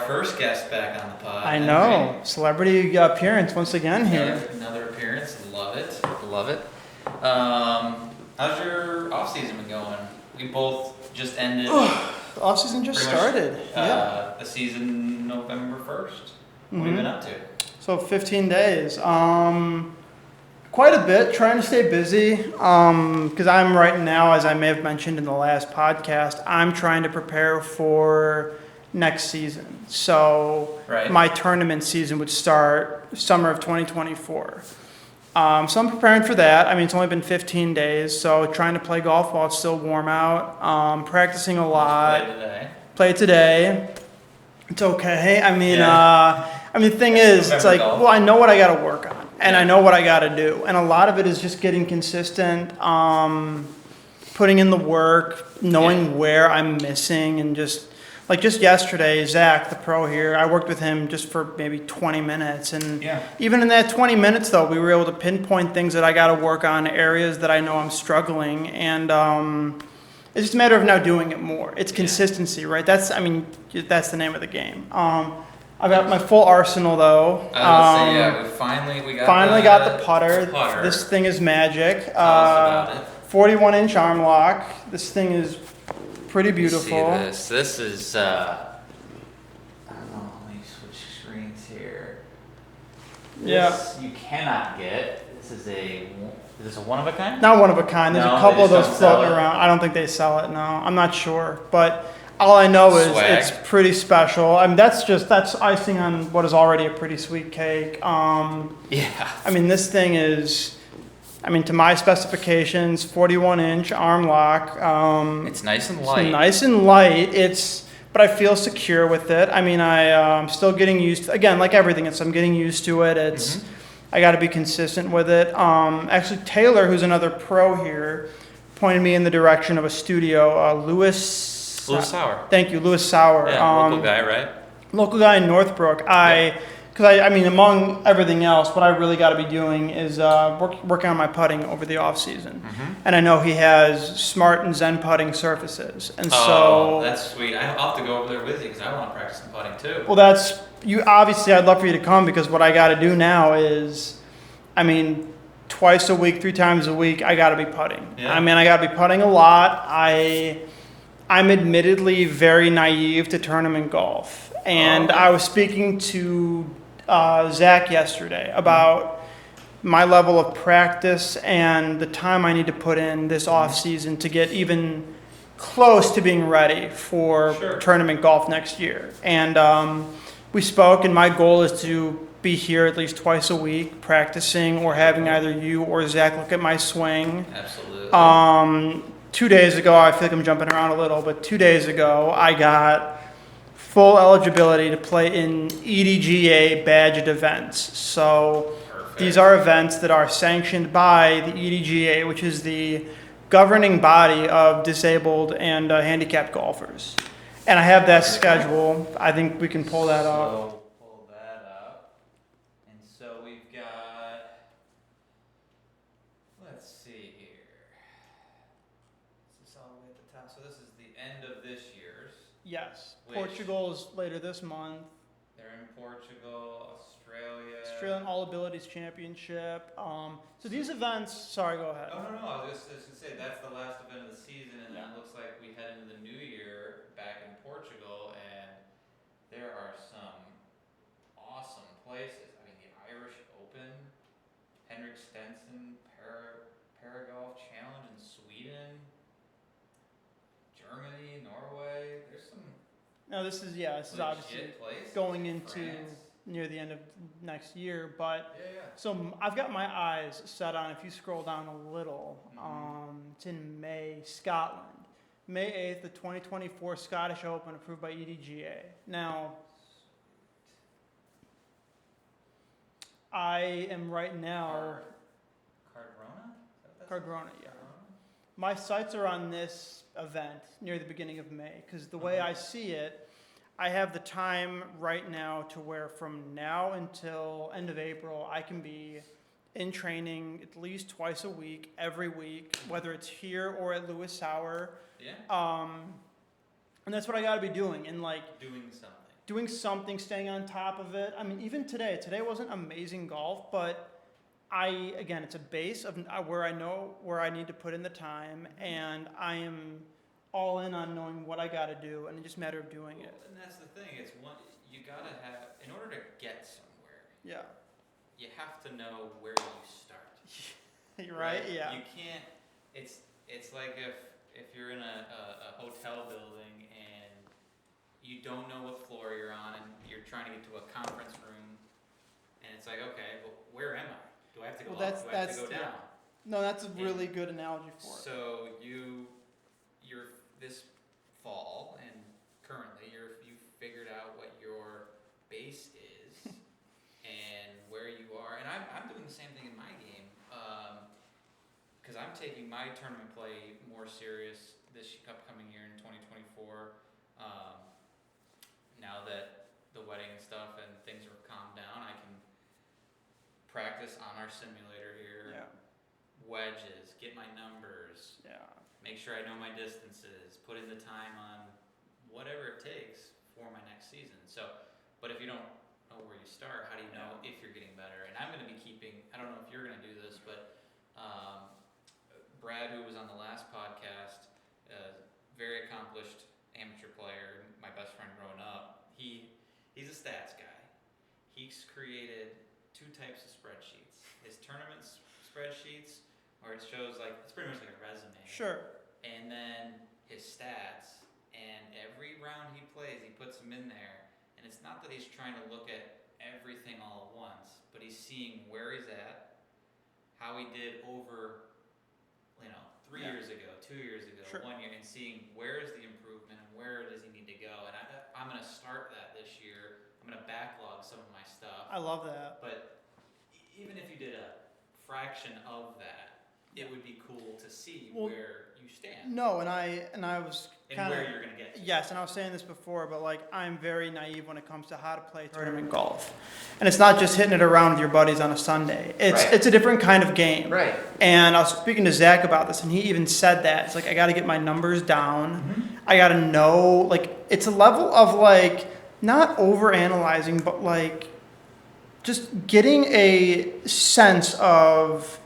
first guest back on the pod. I know. Celebrity appearance once again here. Another appearance. Love it. Love it. How's your off-season been going? We both just ended. The off-season just started. The season November 1st. What have you been up to? So 15 days. Quite a bit. Trying to stay busy. Because I'm right now, as I may have mentioned in the last podcast, I'm trying to prepare for next season. So my tournament season would start summer of 2024. So I'm preparing for that. I mean, it's only been 15 days, so trying to play golf while it's still warm out. Practicing a lot. Play today. It's okay. I mean, the thing is, it's like, well, I know what I got to work on, and I know what I got to do, and a lot of it is just getting consistent, putting in the work, knowing where I'm missing, and just yesterday, Zach, the pro here, I worked with him just for maybe 20 minutes. And even in that 20 minutes, though, we were able to pinpoint things that I got to work on, areas that I know I'm struggling. And it's just a matter of now doing it more. It's consistency, right? That's the name of the game. I've got my full arsenal, though. We finally got the putter. This thing is magic. Tell us about it. 41-inch arm lock. This thing is pretty beautiful. See this is, I don't know, let me switch screens here. This you cannot get. Is this a one-of-a-kind? Not one-of-a-kind. There's a couple of those floating around. I don't think they sell it, no. I'm not sure. But all I know is it's pretty special. I mean, that's icing on what is already a pretty sweet cake. I mean, this thing is... to my specifications, 41-inch arm lock. It's nice and light. It's nice and light. But I feel secure with it. I mean, I'm still getting used to, again, like everything, I'm getting used to it. I got to be consistent with it. Actually, Taylor, who's another pro here, pointed me in the direction of a studio. Lewis Sauer. Thank you, Lewis Sauer. Yeah, local guy, right? Local guy in Northbrook. Because among everything else, what I really got to be doing is working on my putting over the off season. And I know he has smart and Zen putting surfaces, and so that's sweet. I'll have to go over there with you because I want to practice some putting too. Well, that's you. Obviously, I'd love for you to come because what I got to do now is, twice a week, 3 times a week, I got to be putting. Yeah. I got to be putting a lot. I'm admittedly very naive to tournament golf, and I was speaking to Zach yesterday about my level of practice and the time I need to put in this off season to get even close to being ready for tournament golf next year. And we spoke, and my goal is to be here at least twice a week practicing or having either you or Zach look at my swing. Absolutely. 2 days ago, I feel like I'm jumping around a little, but 2 days ago I got full eligibility to play in EDGA badged events. So these are events that are sanctioned by the EDGA, which is the governing body of disabled and handicapped golfers. And I have that schedule. I think we can pull that up. So pull that up. And so we've got, let's see here. Is this all the way at the top? So this is the end of this year's. Yes. Portugal is later this month. They're in Portugal, Australia. Australian All Abilities Championship. So these events, sorry, go ahead. Oh, no. I was just going to say, that's the last event of the season, and then it looks like we head into the new year back in Portugal, and there are some awesome places. I mean, the Irish Open, Henry Steinken Paragolf Challenge in Sweden, Germany, Norway. There's some... No, this is obviously going into near the end of next year, but so I've got my eyes set on, if you scroll down a little, it's in May, Scotland. May 8th, the 2024 Scottish Open approved by EDGA. Now, I am right now... Cardrona, yeah. My sights are on this event near the beginning of May, because the way I see it, I have the time right now to where from now until end of April, I can be in training at least twice a week, every week, whether it's here or at Lewis Sauer. Yeah. And that's what I got to be doing. And doing something. doing something, staying on top of it. I mean, even today wasn't amazing golf, but it's a base of where I know where I need to put in the time, and I am all in on knowing what I got to do, and it's just a matter of doing it. And that's the thing. It's one you gotta have in order to get somewhere. Yeah. You have to know where you start. You're right. Yeah. You can't. It's like if you're in a hotel building and you don't know what floor you're on and you're trying to get to a conference room, and it's like, okay, well, where am I? Do I have to go up? Do I have to go down? No, that's a really good analogy for it. So you're this fall and currently you've figured out what your base is and where you are, and I'm doing the same thing in my game because I'm taking my tournament play more serious this upcoming year in 2024. Now that the wedding and stuff and things are calmed down, I can practice on our simulator here. Yeah. Wedges, get my numbers. Yeah. Make sure I know my distances. Put in the time on whatever it takes for my next season. So, but if you don't know where you start, how do you know if you're getting better? And I'm going to be keeping. I don't know if you're going to do this, but Brad, who was on the last podcast, very accomplished amateur player, my best friend growing up. He's a stats guy. He's created 2 types of spreadsheets. His tournament spreadsheets, where it shows like it's pretty much like a resume. Sure. And then his stats, and every round he plays, he puts them in there. And it's not that he's trying to look at everything all at once, but he's seeing where he's at, how he did over, 3 years ago, 2 years ago, Sure. 1 year, and seeing where is the improvement and where does he need to go. And I'm going to start that this year. I'm going to backlog some of my stuff. I love that. But even if you did a fraction of that, it would be cool to see where you stand. No, and I was and where you're going to get to. Yes, and I was saying this before, but like I'm very naive when it comes to how to play tournament golf. And it's not just hitting it around with your buddies on a Sunday. It's a different kind of game. Right. And I was speaking to Zach about this, and he even said that. It's like I got to get my numbers down. Mm-hmm. I got to know, like, it's a level of like not overanalyzing, but like just getting a sense of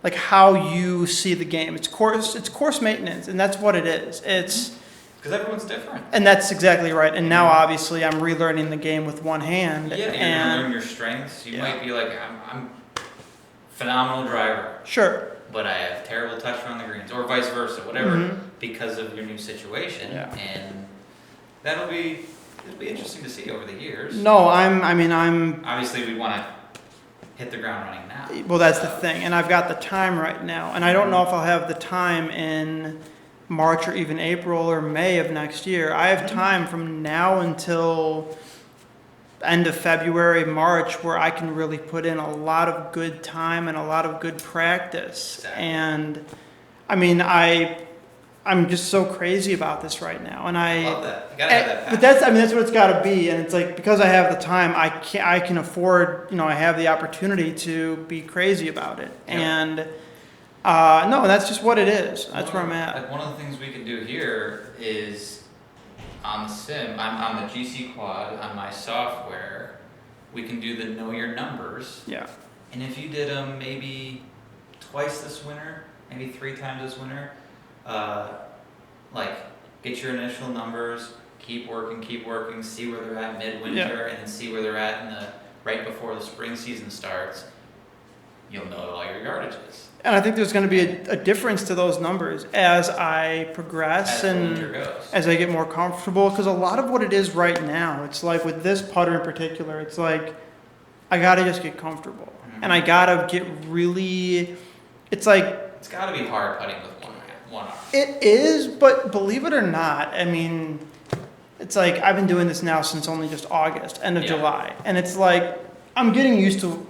like how you see the game. It's course maintenance, and that's what it is. It's because everyone's different. And that's exactly right. And now obviously I'm relearning the game with one hand. Yeah, you're gonna learn your strengths. You might be like, I'm phenomenal driver. Sure. But I have terrible touch around the greens, or vice versa, whatever, because of your new situation. Yeah. And it'll be interesting to see over the years. No, I'm obviously we want to hit the ground running now. Well, that's the thing. And I've got the time right now. And I don't know if I'll have the time in March or even April or May of next year. I have time from now until end of February, March, where I can really put in a lot of good time and a lot of good practice. Exactly. And I mean, I'm just so crazy about this right now, and I love that. You gotta have that passion. But that's what it's got to be, and it's like because I have the time, I can afford, I have the opportunity to be crazy about it, and no, that's just what it is. That's where I'm at. Like one of the things we can do here is on the sim, on the GC quad, on my software, we can do the know your numbers. Yeah. And if you did them maybe twice this winter, maybe 3 times this winter, like get your initial numbers, keep working, see where they're at midwinter, and then see where they're at right before the spring season starts. You'll know all your yardages. And I think there's going to be a difference to those numbers as I progress and as I get more comfortable. Because a lot of what it is right now, it's like with this putter in particular, it's like I got to just get comfortable. And I got to get really, it's like. It's got to be hard putting with one arm. It is, but believe it or not, I mean, it's like I've been doing this now since only just August, end of July. And it's like I'm getting used to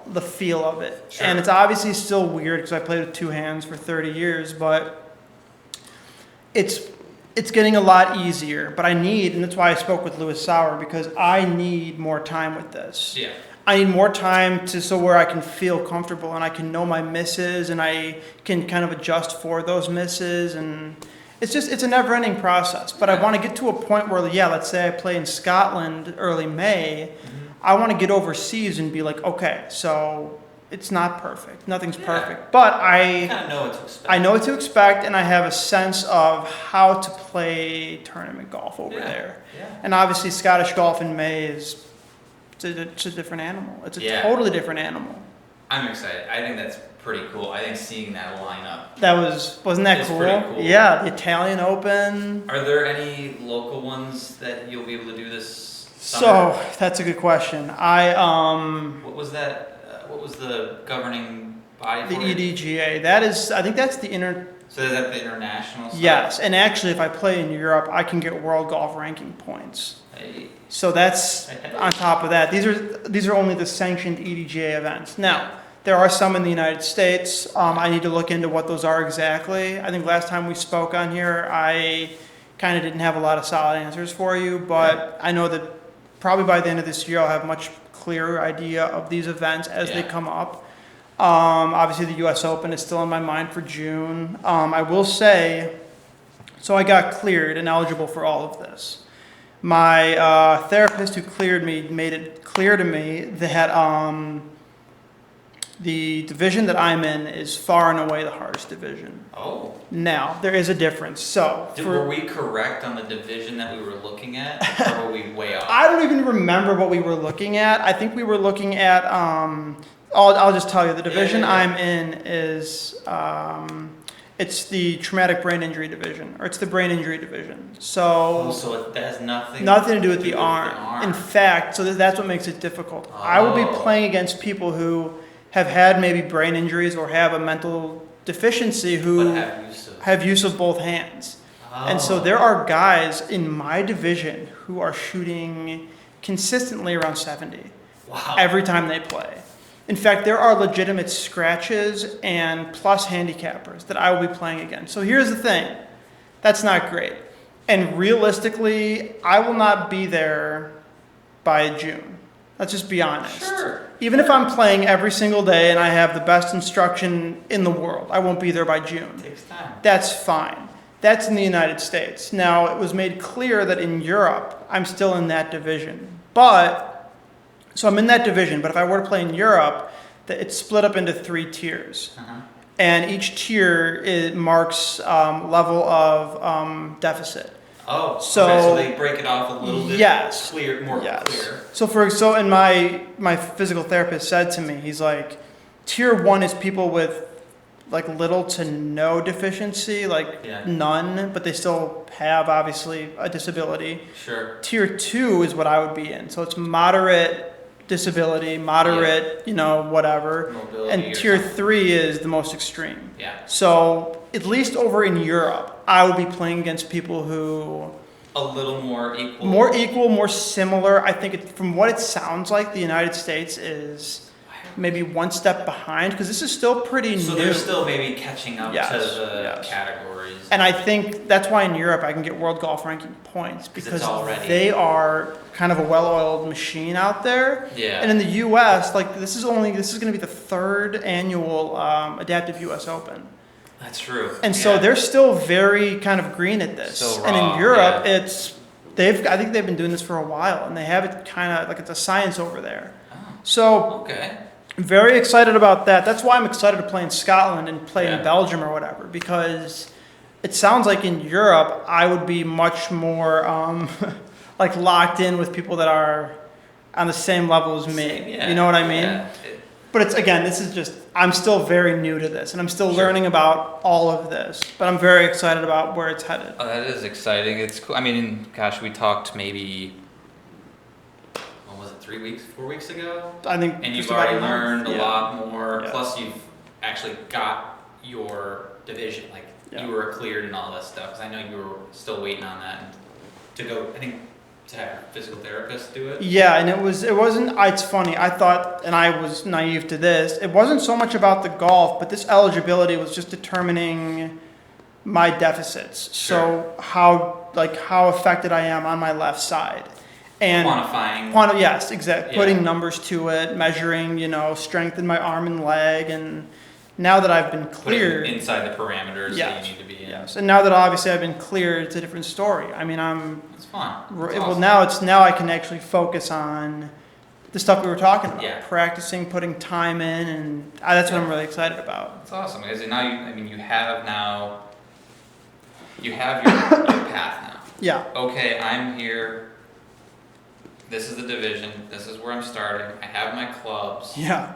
the feel of it. Sure. And it's obviously still weird because I played with 2 hands for 30 years, but it's getting a lot easier. But I need, and that's why I spoke with Lewis Sauer, because I need more time with this. Yeah. I need more time so where I can feel comfortable and I can know my misses and I can kind of adjust for those misses and it's a never-ending process. But I want to get to a point where, let's say I play in Scotland early May. I want to get overseas and be like, okay, so it's not perfect. Nothing's perfect. But I kind of know what to expect. I know what to expect, and I have a sense of how to play tournament golf over there. Yeah. And obviously, Scottish golf in May it's a different animal. It's a totally different animal. I'm excited. I think that's pretty cool. I think seeing that line up. Wasn't that cool? Pretty cool? Yeah, the Italian Open. Are there any local ones that you'll be able to do this summer? So that's a good question. What was that? What was the governing body for the it? EDGA. I think that's the inter. So is that the international stuff? Yes, and actually, if I play in Europe, I can get world golf ranking points. Hey. So that's on top of that. These are only the sanctioned EDGA events. Now, there are some in the United States. I need to look into what those are exactly. I think last time we spoke on here, I kind of didn't have a lot of solid answers for you, but I know that probably by the end of this year, I'll have a much clearer idea of these events as they come up. Obviously, the U.S. Open is still in my mind for June. I will say, so I got cleared and eligible for all of this. My therapist who cleared me made it clear to me that the division that I'm in is far and away the hardest division. Oh. Now, there is a difference. So, were we correct on the division that we were looking at, or were we way off? I don't even remember what we were looking at. I think we were looking at, I'll just tell you, the division I'm in is, it's the traumatic brain injury division, or it's the brain injury division. So it has nothing to do with the arm. In fact, so that's what makes it difficult. Oh. I will be playing against people who have had maybe brain injuries or have a mental deficiency who have use of both hands. Oh. And so there are guys in my division who are shooting consistently around 70 every time they play. In fact, there are legitimate scratches and plus handicappers that I will be playing against. So here's the thing. That's not great. And realistically, I will not be there by June. Let's just be honest. Sure. Even if I'm playing every single day and I have the best instruction in the world, I won't be there by June. It takes time. That's fine. That's in the United States. Now, it was made clear that in Europe, I'm still in that division. So I'm in that division, but if I were to play in Europe, it's split up into 3 tiers. Uh-huh. And each tier marks level of deficit. Oh, so they break it off a little bit more clear. So in my physical therapist said to me, he's like, tier 1 is people with like little to no deficiency, none, but they still have obviously a disability. Sure. Tier 2 is what I would be in. So it's moderate disability, moderate, whatever. Mobility, and tier 3 is the most extreme. Yeah. So at least over in Europe, I will be playing against people who a little more equal. More similar. I think from what it sounds like, the United States is maybe one step behind because this is still pretty new. So they're still maybe catching up to the categories. And I think that's why in Europe I can get world golf ranking points because they are kind of a well-oiled machine out there. Yeah. And in the U.S., this is going to be the 3rd annual Adaptive U.S. Open. That's true. And so they're still very kind of green at this. So and in Europe, I think they've been doing this for a while, and they have it kind of like it's a science over there. Oh. So I'm very excited about that. That's why I'm excited to play in Scotland and play in Belgium or whatever, because it sounds like in Europe I would be much more locked in with people that are on the same level as me. You know what I mean? Yeah. But I'm still very new to this, and I'm still learning about all of this, but I'm very excited about where it's headed. Oh, that is exciting. It's cool. I mean, gosh, we talked maybe, 4 weeks ago? I think. And you've already learned a lot more, plus you've actually got your division, you were cleared and all that stuff, because I know you were still waiting on that to go, I think, to have your physical therapist do it? Yeah, and it's funny, I thought, and I was naive to this, it wasn't so much about the golf, but this eligibility was just determining my deficits. Sure. So how affected I am on my left side. And quantifying. Yes, exactly. Yeah. Putting numbers to it, measuring, strength in my arm and leg, and now that I've been Put it cleared, inside the parameters that you need to be in. yes, and now that obviously I've been cleared, it's a different story. I mean, It's fun. It's well awesome. now I can actually focus on the stuff we were talking about, Yeah. practicing, putting time in, and that's what I'm really excited about. It's awesome because now you have your path now. Yeah, Okay, I'm here. This is the division. This is where I'm starting. I have my clubs. yeah.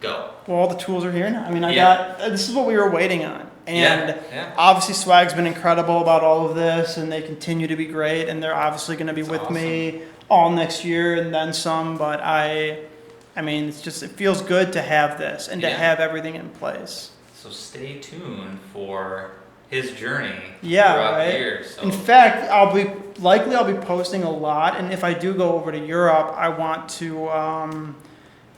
Go. Well, all the tools are here now. I mean, Yeah. this is what we were waiting on. And Yeah. obviously Swag's been incredible about all of this, and they continue to be great, and they're obviously going to be That's with me all next year and then some, but I mean, it feels good to have this and to Yeah. have everything in place. So stay tuned for his journey Yeah, throughout right? the year. So In fact, I'll be posting a lot, and if I do go over to Europe, I want to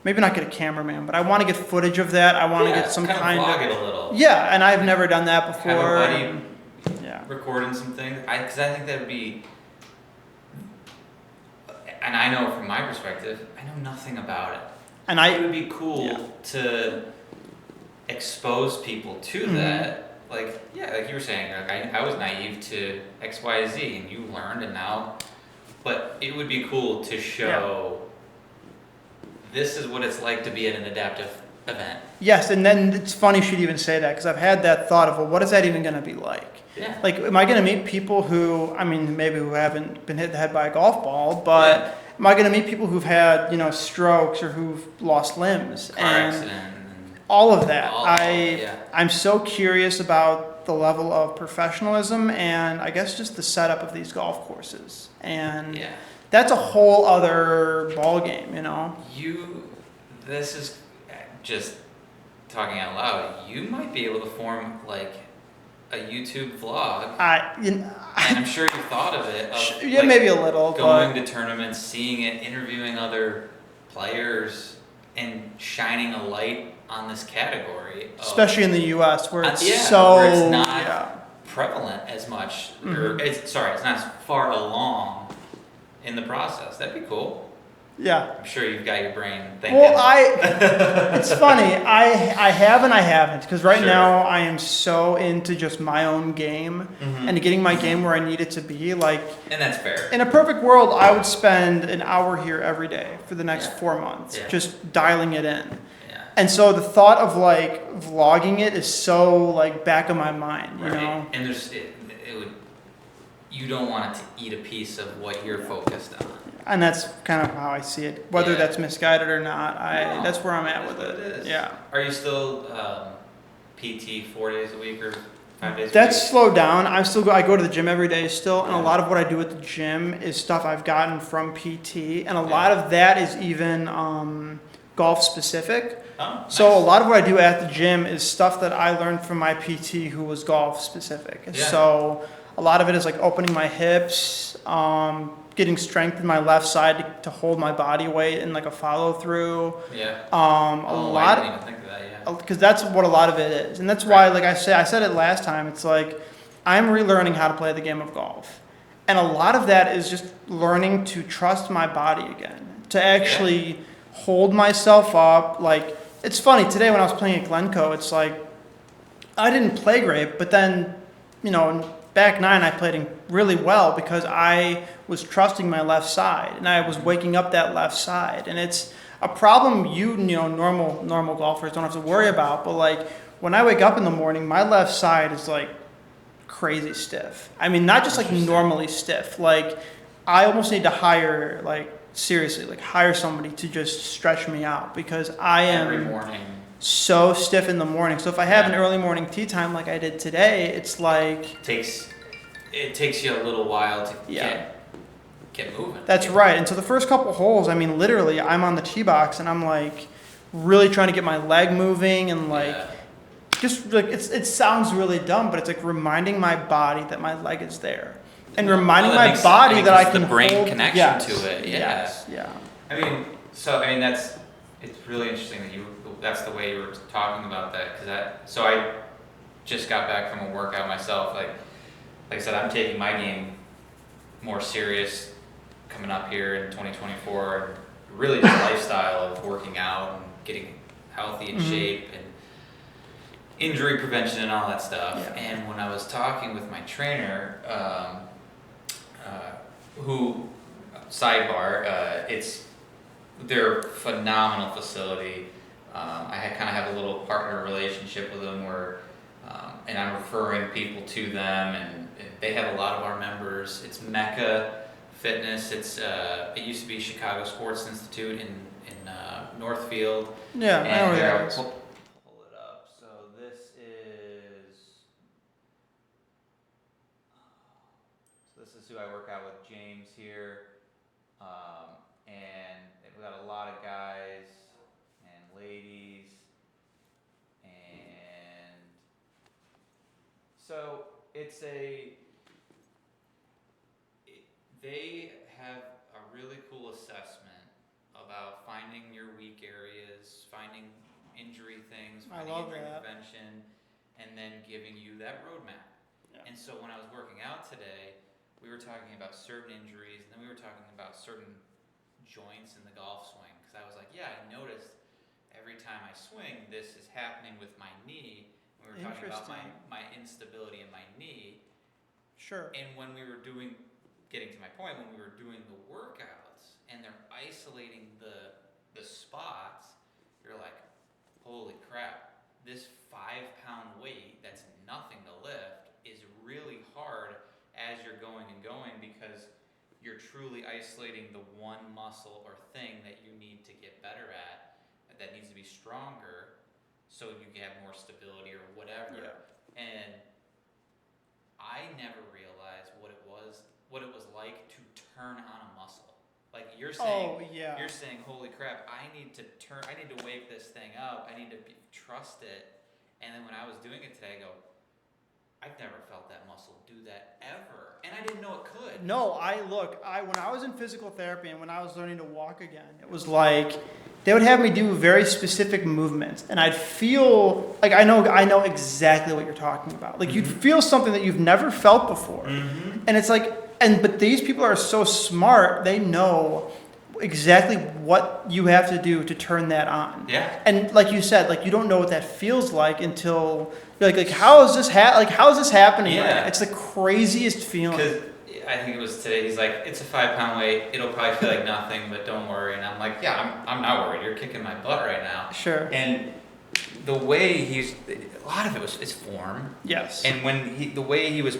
maybe not get a cameraman, but I want to get footage of that. I want to get some kind vlog of it a little. yeah, and I've never done that before. Have a buddy Yeah. recording some things. Because I think that would be. And I know from my perspective, I know nothing about it. And It would be cool Yeah. to expose people to Mhm. that. Like you were saying, like I was naive to X, Y, Z, and you learned, and now. But it would be cool to show. This is what it's like to be at an adaptive event. yes, and then it's funny you should even say that because I've had that thought of, well, what is that even going to be like? Yeah. Like, am I going to meet people who, I mean, maybe who haven't been hit in the head by a golf ball, but am I going to meet people who've had, strokes or who've lost limbs Car accident. And all of that? yeah. I'm so curious about the level of professionalism and I guess just the setup of these golf courses, and Yeah. that's a whole other ball game, This is just talking out loud. You might be able to form like a YouTube vlog, and I'm sure you thought of it. Yeah, maybe a little, going but to tournaments, seeing it, interviewing other players, and shining a light on this category. especially in the U.S. where it's where it's not yeah. prevalent as much, or Mhm. it's not as far along in the process. That'd be cool. Yeah. I'm sure you've got your brain thinking. Well, it's funny. I have and I haven't because right Sure. now I am so into just my own game Mhm. and getting my game where I need it to be. Like And that's fair. in a perfect world, I would spend an hour here every day for the next Yeah. 4 months, Yeah. just dialing it in. Yeah. And so the thought of like vlogging it is so like back of my mind, you Right. know. And you don't want it to eat a piece of what you're focused on. And that's kind of how I see it. Whether Yeah. that's misguided or not, No, that's where I'm at that's with what it. it is. Yeah. Are you still PT 4 days a week or 5 days a That's week? slowed down. I go to the gym every day still, and a Yeah. lot of what I do at the gym is stuff I've gotten from PT, and a lot of that is even golf specific. Oh, So a nice. lot of what I do at the gym is stuff that I learned from my PT who was golf specific. Yeah. So a lot of it is like opening my hips, getting strength in my left side to hold my body weight in like a follow through. Yeah. A Oh, I lot didn't even think of that, yeah. because that's what a lot of it is, and that's why, like I said it last time. It's like I'm relearning how to play the game of golf, and a lot of that is just learning to trust my body again, to actually hold myself up. Like it's funny today when I was playing at Glencoe, it's like I didn't play great, but then in back nine I played really well because I was trusting my left side and I was waking up that left side, and it's a problem normal golfers don't have to worry about. But like when I wake up in the morning, my left side is like crazy stiff. I mean, not just like normally stiff. Like I almost need to hire hire somebody to just stretch me out because I am Every morning. so stiff in the morning. So if I have an Yeah. early morning tee time like I did today, it's like It takes you a little while to Yeah. get moving. that's right. And so the first couple holes, I mean, literally, I'm on the tee box and I'm like really trying to get my leg moving and like Yeah. just like it sounds really dumb, but it's like reminding my body that my leg is there and reminding that my makes body sense. that I It's the can brain hold connection yes, to it, yeah. Yes, yeah. It's really interesting that that's the way you were talking about that, so I just got back from a workout myself. Like I said, I'm taking my game more serious coming up here in 2024, and really just lifestyle of working out and getting healthy in Mhm. shape, injury prevention and all that stuff. Yeah. And when I was talking with my trainer, who, sidebar, they're a phenomenal facility. I kind of have a little partner relationship with them where, and I'm referring people to them, and they have a lot of our members. It's Mecca Fitness. It used to be Chicago Sports Institute in Northfield. Yeah, I know where that is. Pull it up. So this is who I work out with, James here. And we've got a lot of guys and ladies, and so they have a really cool assessment about finding your weak areas, finding injury things, I finding love injury that. prevention, and then giving you that roadmap. Yeah. And so when I was working out today, we were talking about certain injuries, and then we were talking about certain joints in the golf swing, because I was like, yeah, I noticed every time I swing, this is happening with my knee. We were talking about my instability in my knee. Sure. And when we were getting to my point, when we were doing the workouts and they're isolating the spots, you're like, holy crap, this 5-pound weight that's nothing to lift is really hard as you're going and going, because you're truly isolating the one muscle or thing that you need to get better at, that needs to be stronger, so you can have more stability or whatever. Yeah. And I never realized what it was like to turn on a muscle. Like you're saying, you're saying, holy crap, I need to wake this thing up. I need to trust it. And then when I was doing it today, I go, I've never felt that muscle do that ever. And I didn't know it could. No, when I was in physical therapy and when I was learning to walk again, it was like they would have me do very specific movements, and I'd feel like I know exactly what you're talking about. Like you'd feel something that you've never felt before. Mm-hmm. And it's like, but these people are so smart, they know exactly what you have to do to turn that on. Yeah. And like you said, like you don't know what that feels like until you're like how is this happening? Yeah. Right now? It's the craziest feeling. Because I think it was today, he's like, it's a 5-pound weight, it'll probably feel like nothing, but don't worry. And I'm like, yeah, I'm not worried, you're kicking my butt right now. Sure. And the way a lot of it was his form. Yes. And the way he was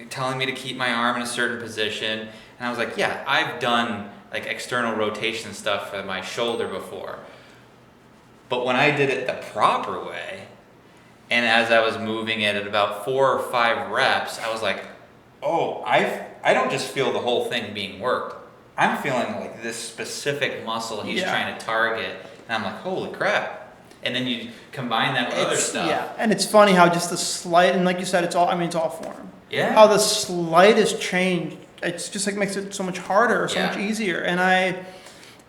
telling me to keep my arm in a certain position, and I was like, yeah, I've done like external rotation stuff for my shoulder before. But when I did it the proper way, and as I was moving it at about 4 or 5 reps, I was like, oh, I don't just feel the whole thing being worked. I'm feeling like this specific muscle he's trying to target, and I'm like, holy crap. And then you combine that with other stuff. Yeah, and it's funny how just the slight, and like you said, it's all form. Yeah. How the slightest change, it's just like makes it so much harder, so much easier. And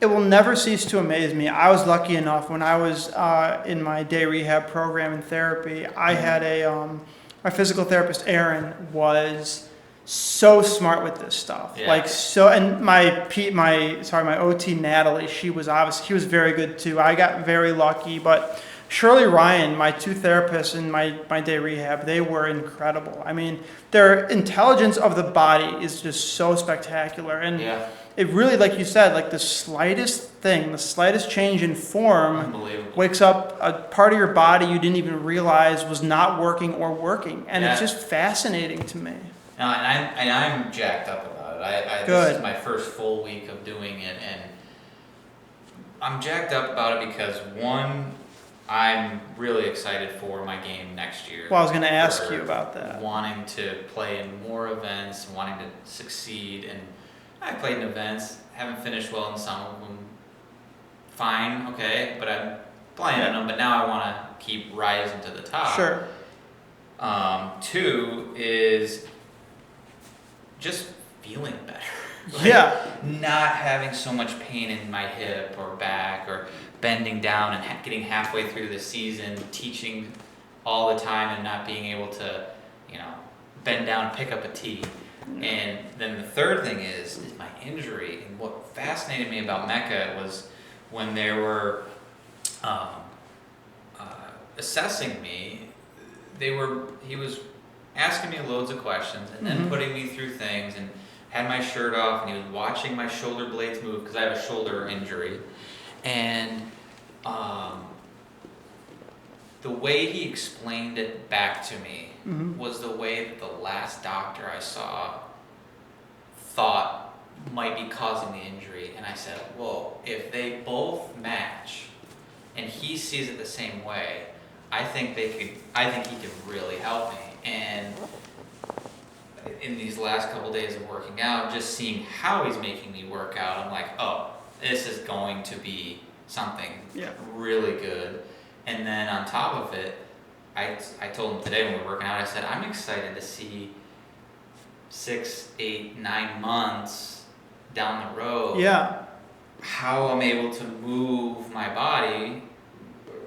it will never cease to amaze me. I was lucky enough when I was in my day rehab program in therapy. I had my physical therapist Aaron was so smart with this stuff. Yeah. Like so, and my OT Natalie, she was very good too. I got very lucky, but Shirley Ryan, my 2 therapists in my day rehab, they were incredible. I mean, their intelligence of the body is just so spectacular. And it really, like you said, like the slightest thing, the slightest change in form wakes up a part of your body you didn't even realize was not working or working. And it's just fascinating to me. No, and I'm jacked up about it. This is my first full week of doing it, and I'm jacked up about it because, one, I'm really excited for my game next year. Well, I was going to ask you about that. Wanting to play in more events, wanting to succeed, and I played in events, haven't finished well in some of them. Fine, okay, but I'm playing in them, but now I want to keep rising to the top. Sure. 2 is just feeling better. Not having so much pain in my hip or back or bending down and getting halfway through the season, teaching all the time and not being able to, bend down and pick up a tee. And then the third thing is my injury. And what fascinated me about Mecca was when there were assessing me, he was asking me loads of questions and then putting me through things, and had my shirt off, and he was watching my shoulder blades move because I have a shoulder injury. And the way he explained it back to me was the way that the last doctor I saw thought might be causing the injury. And I said, whoa, if they both match and he sees it the same way, I think he could really help me. And in these last couple days of working out, just seeing how he's making me work out, I'm like, oh, this is going to be something really good. And then on top of it, I told him today when we were working out, I said, I'm excited to see 6, 8, 9 months down the road how I'm able to move my body,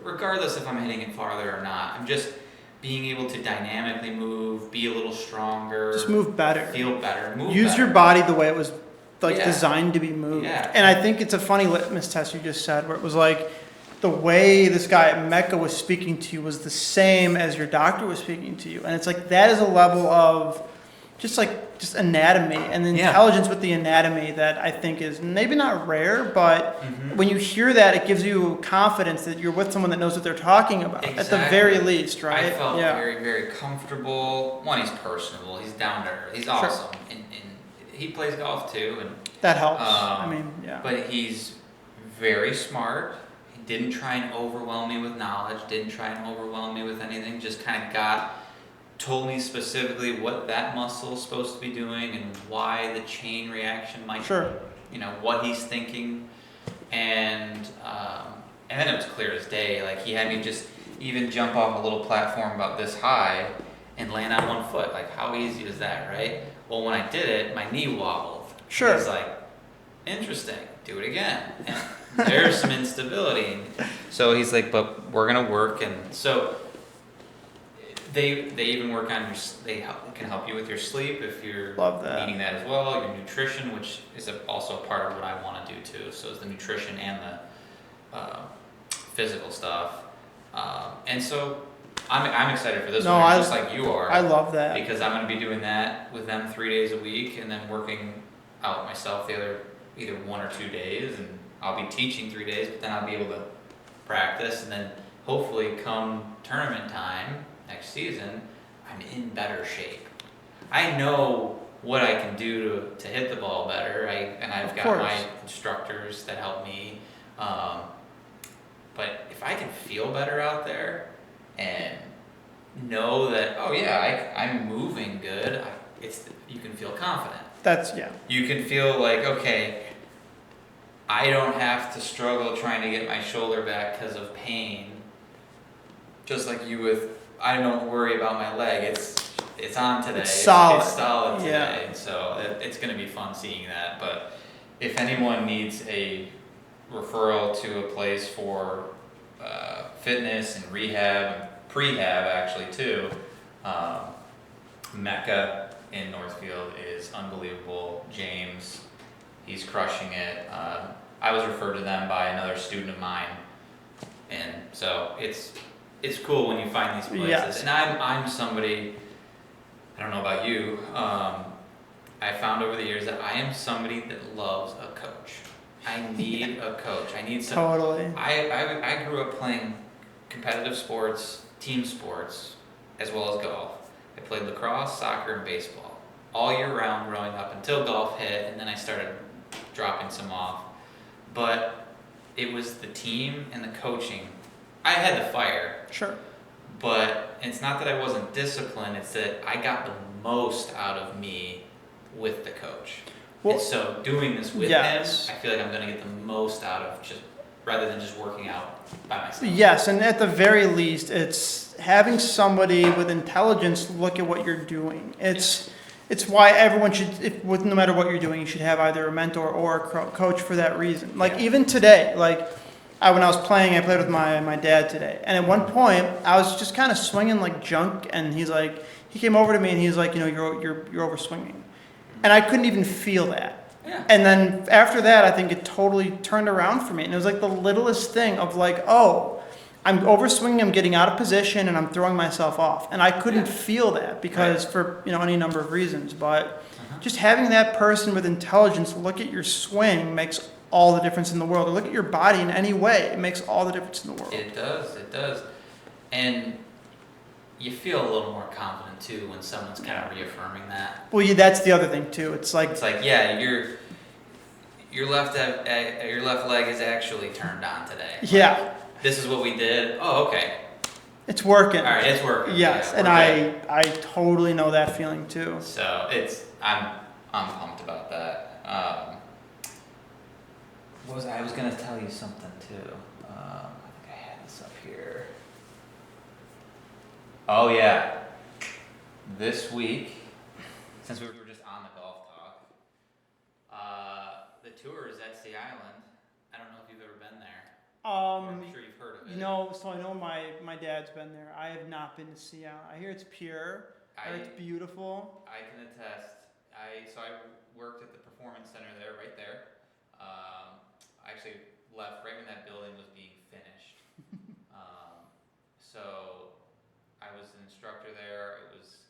regardless if I'm hitting it farther or not. I'm just being able to dynamically move, be a little stronger. Just move better. Feel better. Use your body the way it was designed to be moved. Yeah. And I think it's a funny litmus test you just said, where it was like, the way this guy at Mecca was speaking to you was the same as your doctor was speaking to you. And it's like, that is a level of just anatomy and the intelligence with the anatomy that I think is maybe not rare, but when you hear that, it gives you confidence that you're with someone that knows what they're talking about, at the very least, right? I felt very, very comfortable. One, he's personable. He's down to earth. He's awesome. And he plays golf too. And that helps. But he's very smart. He didn't try and overwhelm me with knowledge, didn't try and overwhelm me with anything, just kind of told me specifically what that muscle is supposed to be doing and why the chain reaction might, what he's thinking. And then it was clear as day. Like, he had me just even jump off a little platform about this high and land on one foot. Like, how easy is that, right? Well, when I did it, my knee wobbled. Sure. He's like, interesting, do it again. And there's some instability. So he's like, but we're going to work. And so they even work on they can help you with your sleep if you're needing that as well. Your nutrition, which is also a part of what I want to do too. So is the nutrition and the physical stuff. And so I'm excited for this one, just like you are. I love that. Because I'm going to be doing that with them 3 days a week, and then working out myself the other either 1 or 2 days, and I'll be teaching 3 days, but then I'll be able to practice, and then hopefully come tournament time next season, I'm in better shape. I know what I can do to hit the ball better, I've got my instructors that help me. But if I can feel better out there and know that, I'm moving good, you can feel confident. You can feel like, okay, I don't have to struggle trying to get my shoulder back because of pain. Just like you with, I don't worry about my leg. It's on today. It's solid. It's solid today. And so it's going to be fun seeing that. But if anyone needs a referral to a place for fitness and rehab and prehab actually too, Mecca in Northfield is unbelievable. James, he's crushing it. I was referred to them by another student of mine, and so it's cool when you find these places. Yes. And I'm somebody, I don't know about you, I found over the years that I am somebody that loves a coach. I need a coach. I need some. Totally. I grew up playing competitive sports, team sports, as well as golf. I played lacrosse, soccer, and baseball all year round growing up until golf hit, and then I started dropping some off. But it was the team and the coaching. I had the fire. Sure. But it's not that I wasn't disciplined, it's that I got the most out of me with the coach. Well, and so doing this with him, I feel like I'm going to get the most out of rather than just working out by myself. Yes, and at the very least, it's having somebody with intelligence look at what you're doing. It's why everyone should, no matter what you're doing, you should have either a mentor or a coach for that reason. Like even today, when I was playing, I played with my dad today, and at one point I was just kind of swinging like junk, and he came over to me and he's like, you're overswinging, and I couldn't even feel that. Yeah. And then after that, I think it totally turned around for me, and it was like the littlest thing of like, oh, I'm overswinging, I'm getting out of position, and I'm throwing myself off. And I couldn't Yeah. feel that because Right. for any number of reasons. But Uh-huh. just having that person with intelligence look at your swing makes all the difference in the world. Or look at your body in any way, it makes all the difference in the world. It does. And you feel a little more confident too when someone's kind of reaffirming that. Well, yeah, that's the other thing too. It's like Yeah, your left leg is actually turned on today. yeah, This is what we did. Oh, okay. it's working. All right, it's working. Yes, Yeah, and we're good. I totally know that feeling too. So I'm pumped about that. I was gonna tell you something too. I think I had this up here. Oh yeah, this week, since we were just on the golf talk, the tour is at Sea Island. I don't know if you've ever been there. I'm sure you've heard of it. So I know my dad's been there. I have not been to Sea Island. I hear it's pure. I hear it's beautiful. I can attest. I worked at the performance center there, right there. I actually left right when that building was being finished. So I was an instructor there. It was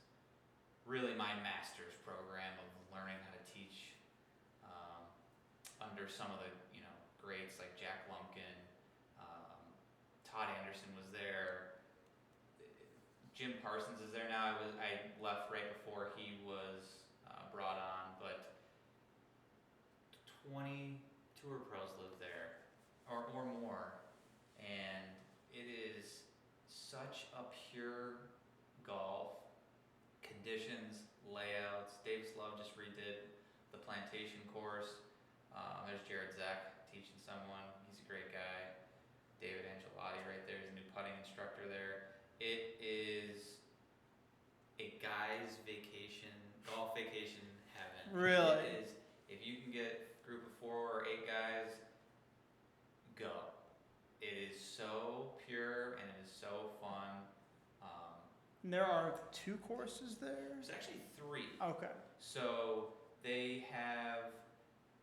really my master's program of learning how to teach under some of the greats like Jack Lumpkin. Todd Anderson was there. Jim Parsons is there now. I left right before he was brought on, but 20 tour pros live there, or more, and it is such a pure golf. Conditions, layouts. Dave Slove just redid the plantation course. There's Jared Zach teaching someone. He's a great guy. David Angelotti right there is a new putting instructor there. It is a guy's vacation, golf vacation heaven. Really? It is. If you can get a group of 4 or 8 guys, go. It is so pure and it is so fun. And there are 2 courses there? There's actually 3. Okay. So they have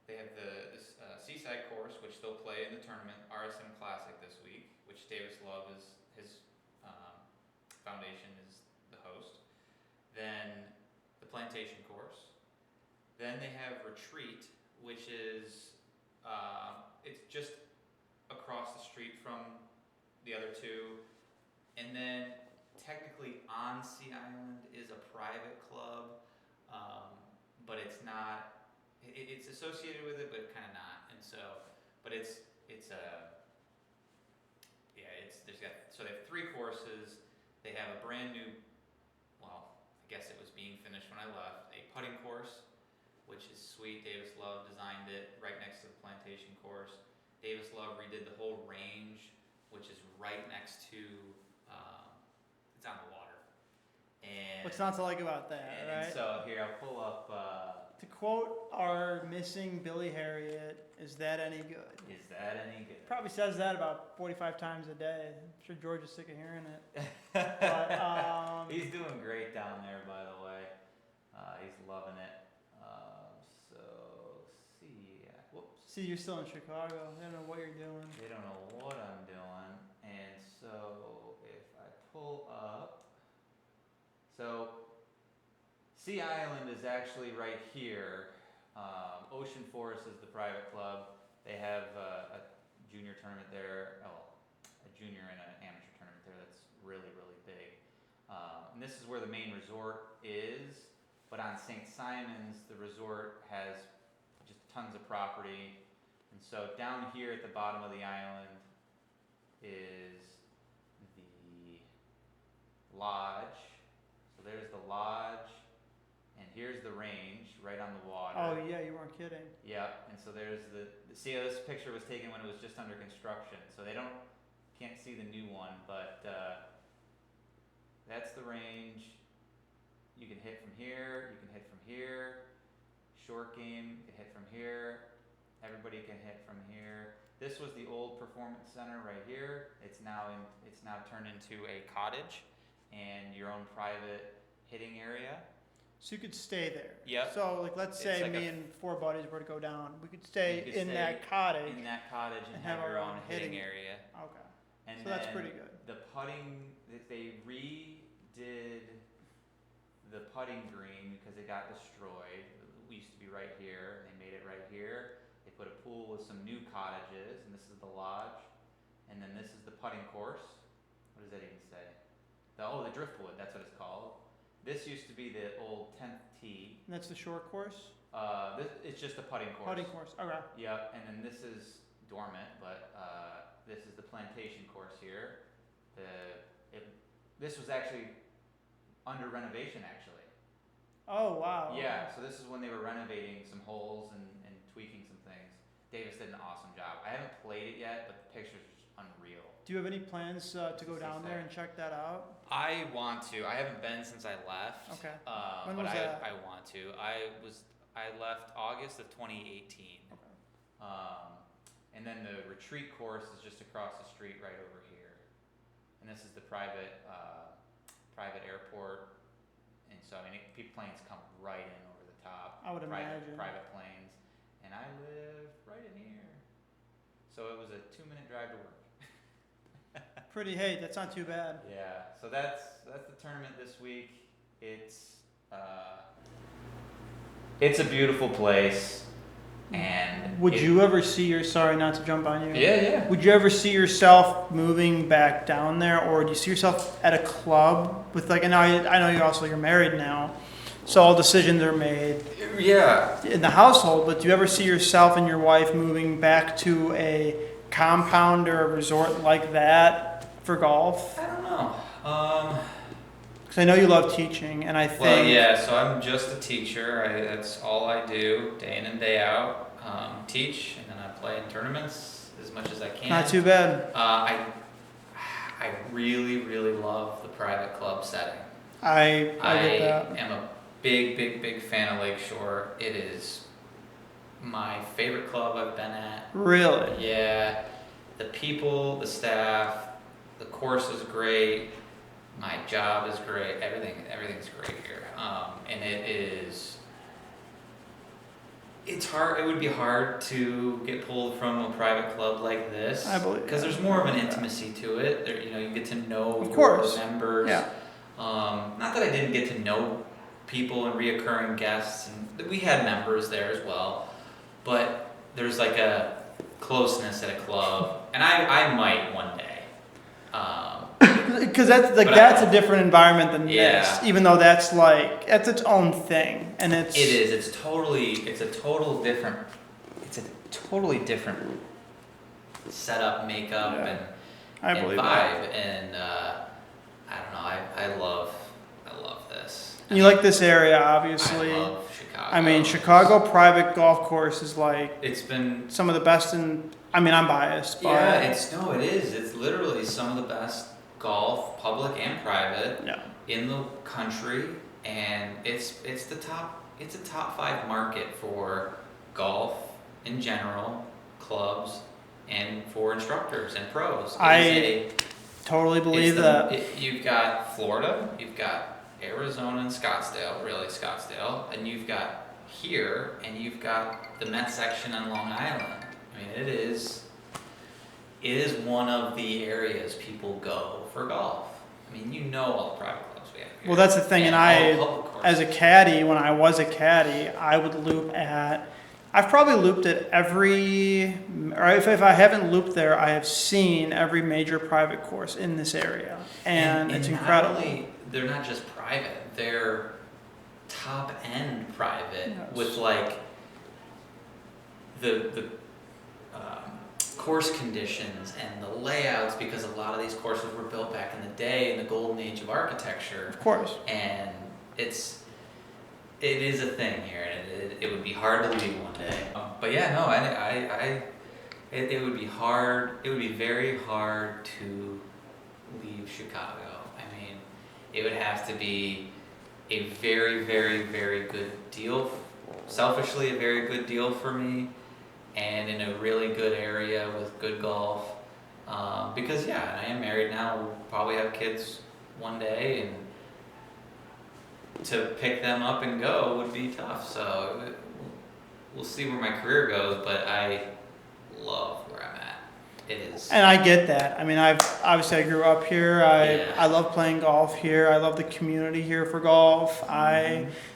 the Seaside course, which they'll play in the tournament, RSM Classic this week, which Davis Love is his foundation is the host. Then the Plantation course. Then they have Retreat, which is it's just across the street from the other 2, and then technically on Sea Island is a private club, but it's not. It's associated with it, but kind of not. And so, but they have 3 courses. They have a brand new. Well, I guess it was being finished when I left. A putting course, which is sweet. Davis Love designed it right next to the Plantation course. Davis Love redid the whole range, which is right next to. It's on the water. And What's not to like about that, right? And so here I'll pull up. To quote our missing Billy Harriet, is that any good? Is that any good? Probably says that about 45 times a day. I'm sure George is sick of hearing it. But, he's doing great down there, by the way. He's loving it. Whoops. See, you're still in Chicago. I don't know what you're doing. They don't know what I'm doing. And so if I pull up. So Sea Island is actually right here. Ocean Forest is the private club. They have a junior tournament there. A junior and an amateur tournament there that's really, really big. And this is where the main resort is. But on St. Simon's, the resort has just tons of property. And so down here at the bottom of the island is the lodge. So there's the lodge, and here's the range right on the water. Oh yeah, you weren't kidding. Yep. And so there's see, this picture was taken when it was just under construction, so can't see the new one, but that's the range. You can hit from here. You can hit from here. Short game, you can hit from here. Everybody can hit from here. This was the old performance center right here. It's now turned into a cottage and your own private hitting area. So you could stay there. Yep. So like, let's say like me and 4 buddies were to go down. We could stay in that cottage. In that cottage and and have have your our own own hitting hitting- area. Okay. And So that's pretty good. The putting, they redid the putting green because it got destroyed. We used to be right here. They made it right here. They put a pool with some new cottages, and this is the lodge. And then this is the putting course. What does that even say? The driftwood, that's what it's called. This used to be the old 10th tee. And that's the short course? It's just a putting course. Putting course, okay. Yep, and then this is dormant, but this is the plantation course here. This was actually under renovation, actually. Oh, wow. Yeah, so this is when they were renovating some holes and tweaking some things. Davis did an awesome job. I haven't played it yet, but the pictures are just unreal. Do you have any plans to go down there and check that out? I want to. I haven't been since I left. Okay. When was that? I want to. I left August of 2018. Okay. And then the retreat course is just across the street right over here. And this is the private airport. And so, I mean, planes come right in over the top. I would imagine. Private planes. And I live right in here. So it was a 2-minute drive to work. Hey, that's not too bad. Yeah, so that's the tournament this week. It's a beautiful place. And would you ever see sorry not to jump on you. Yeah. Would you ever see yourself moving back down there, or do you see yourself at a club with I know you're married now, so all decisions are made in the household, but do you ever see yourself and your wife moving back to a compound or a resort like that for golf? I don't know. Because I know you love teaching, and I think... Well, yeah, so I'm just a teacher. That's all I do, day in and day out. Teach, and then I play in tournaments as much as I can. Not too bad. I really, really love the private club setting. I get that. I am a big fan of Lakeshore. It is my favorite club I've been at. Really? Yeah. The people, the staff, the course is great. My job is great. Everything's great here. And it's hard. It would be hard to get pulled from a private club like this. I believe. Because there's more of an intimacy to it. There, you get to know of your course. members. Yeah. Not that I didn't get to know people and reoccurring guests, and we had members there as well. But there's like a closeness at a club, and I might one day. Because that's a different environment than this, even though that's its own thing, and it's a totally different setup, makeup, and vibe, and I don't know, I love this. And you like this area, obviously. I love Chicago. I mean, Chicago private golf course is it's been some of the best I'm biased, but it is. It's literally some of the best golf, public and private, in the country, and it's a top 5 market for golf in general, clubs, and for instructors and pros. I totally believe that. You've got Florida, you've got Arizona and Scottsdale, and you've got here, and you've got the Met section on Long Island. I mean, it is one of the areas people go for golf. I mean, all the private clubs we have here. Well, that's the thing, and as a caddy, when I was a caddy, I would I've probably looped at or if I haven't looped there, I have seen every major private course in this area, and it's incredible. They're not just private, they're top-end private, with the course conditions and the layouts, because a lot of these courses were built back in the day in the golden age of architecture. Of course. And it is a thing here, and it would be hard to leave one day. But yeah, no, it would be hard. It would be very hard to leave Chicago. I mean, it would have to be a very, very, very good deal. Selfishly, a very good deal for me. And in a really good area with good golf, because I am married now. We'll probably have kids one day, and to pick them up and go would be tough. So we'll see where my career goes, but I love where I'm at. It is. And I get that. I mean, I grew up here. Yeah. I love playing golf here. I love the community here for golf.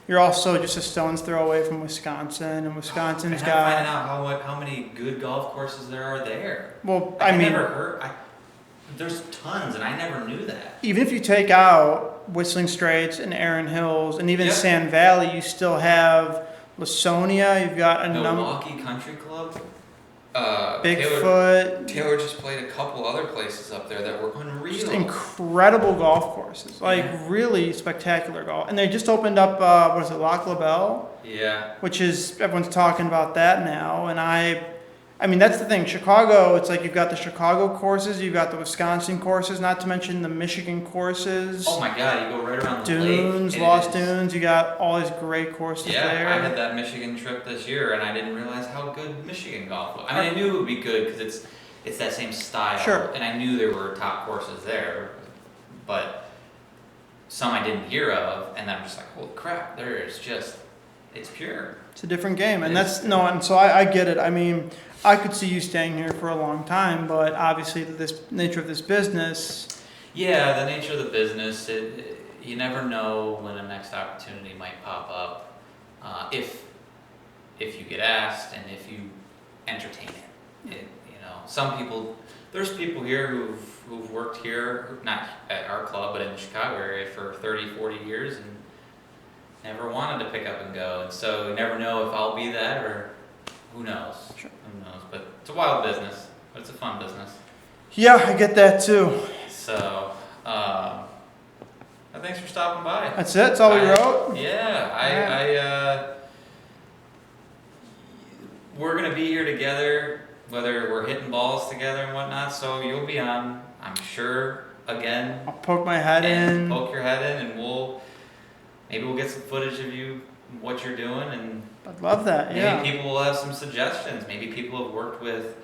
You're also just a stone's throw away from Wisconsin, and Wisconsin's I'm got. finding out how many good golf courses there are there. Well, I I mean, never heard. There's tons, and I never knew that. even if you take out Whistling Straits and Erin Hills and even Yep. Sand Valley, you still have Lasonia. You've got a number. Milwaukee Country Club. Bigfoot. Taylor just played a couple other places up there that were unreal. Just incredible golf courses, like Yeah. really spectacular golf. And they just opened up, what is it, Lac La Belle, Yeah. which is everyone's talking about that now. And I mean that's the thing. Chicago, it's like you've got the Chicago courses, you've got the Wisconsin courses, not to mention the Michigan courses. Oh my God! You go right around the lake. Dunes, and Lost it is- Dunes. You got all these great courses Yeah, there. I had that Michigan trip this year, and I didn't realize how good Michigan golf was. I mean, I knew it would be good because it's that same style. Sure. And I knew there were top courses there, but some I didn't hear of, and I'm just like, holy crap! It's pure. It's a different game, and It's- and so I get it. I mean, I could see you staying here for a long time, but obviously this nature of this business. Yeah, the nature of the business, you never know when a next opportunity might pop up, if you get asked and if you entertain it. There's people here who've worked here, not at our club, but in the Chicago area for 30, 40 years and never wanted to pick up and go. And so you never know if I'll be that or who knows. Sure. Who knows? But it's a wild business, but it's a fun business. Yeah, I get that too. So, thanks for stopping by. That's it. That's all we wrote. Yeah, we're gonna be here together, whether we're hitting balls together and whatnot. So you'll be on, I'm sure, again. I'll poke my head in. Poke your head in, and maybe we'll get some footage of you, what you're doing, and I'd love that. maybe Yeah. people will have some suggestions. Maybe people have worked with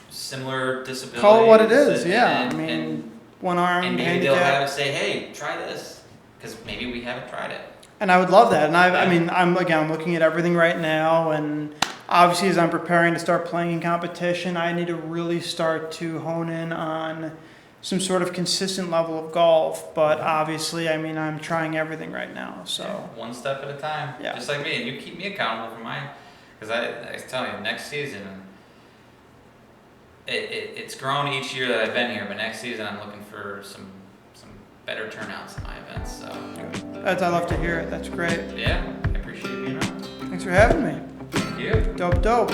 similar disabilities. Call it what it is. and- Yeah. and- I mean, and one arm And maybe they'll handicap. have it say, hey, try this. Because maybe we haven't tried it. And I would love that. And I Yeah. mean, I'm looking at everything right now, and obviously as I'm preparing to start playing in competition, I need to really start to hone in on some sort of consistent level of golf. But obviously, I mean, I'm trying everything right now. So Yeah, one step at a time. Yeah. Just like me. And you keep me accountable for mine. Because I tell you, next season, it's grown each year that I've been here. But next season, I'm looking for some better turnouts in my events. So I love to hear it. That's great. yeah, I appreciate you being on. Thanks for having me. Thank you. Dope.